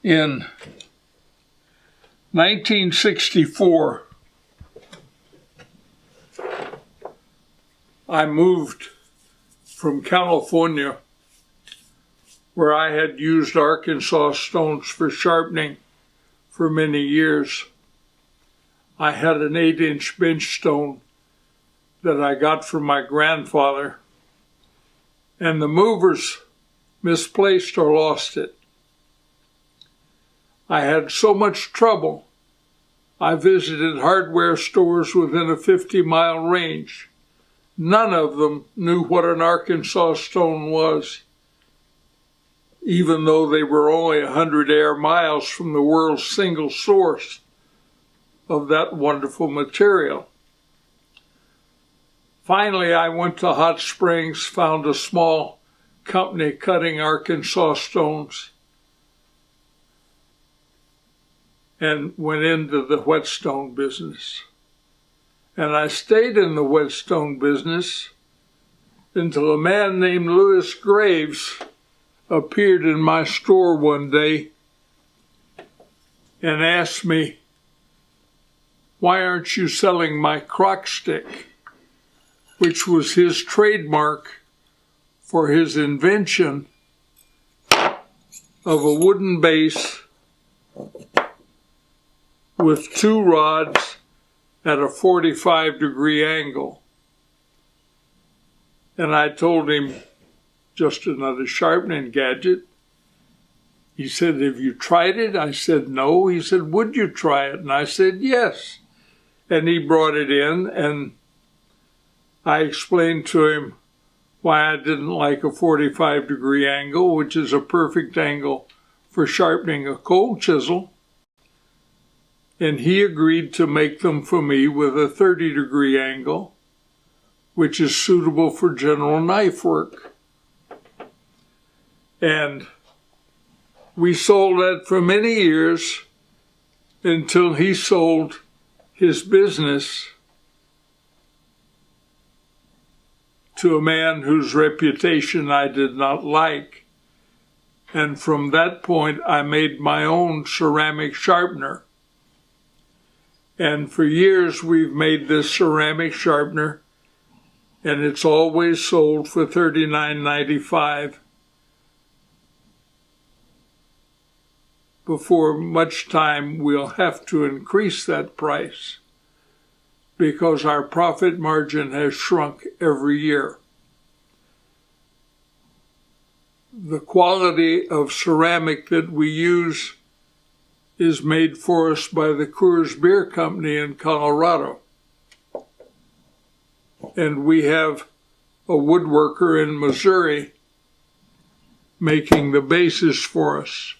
In 1964, I moved from California, where I had used Arkansas stones for sharpening for many years. I had an 8-inch bench stone that I got from my grandfather, and the movers misplaced or lost it. I had so much trouble, I visited hardware stores within a 50-mile range. None of them knew what an Arkansas stone was, even though they were only 100 air miles from the world's single source of that wonderful material. Finally, I went to Hot Springs, found a small company cutting Arkansas stones, and went into the whetstone business. And I stayed in the whetstone business until a man named Louis Graves appeared in my store one day and asked me, "Why aren't you selling my crock stick?" which was his trademark for his invention of a wooden base with 2 rods at a 45-degree angle. And I told him, just another sharpening gadget. He said, "Have you tried it?" I said, "No." He said, "Would you try it?" And I said, "Yes." And he brought it in, and I explained to him why I didn't like a 45-degree angle, which is a perfect angle for sharpening a cold chisel. And he agreed to make them for me with a 30-degree angle, which is suitable for general knife work. And we sold that for many years until he sold his business to a man whose reputation I did not like. And from that point, I made my own ceramic sharpener. And for years, we've made this ceramic sharpener, and it's always sold for $39.95. Before much time, we'll have to increase that price because our profit margin has shrunk every year. The quality of ceramic that we use is made for us by the Coors Beer Company in Colorado. And we have a woodworker in Missouri making the bases for us.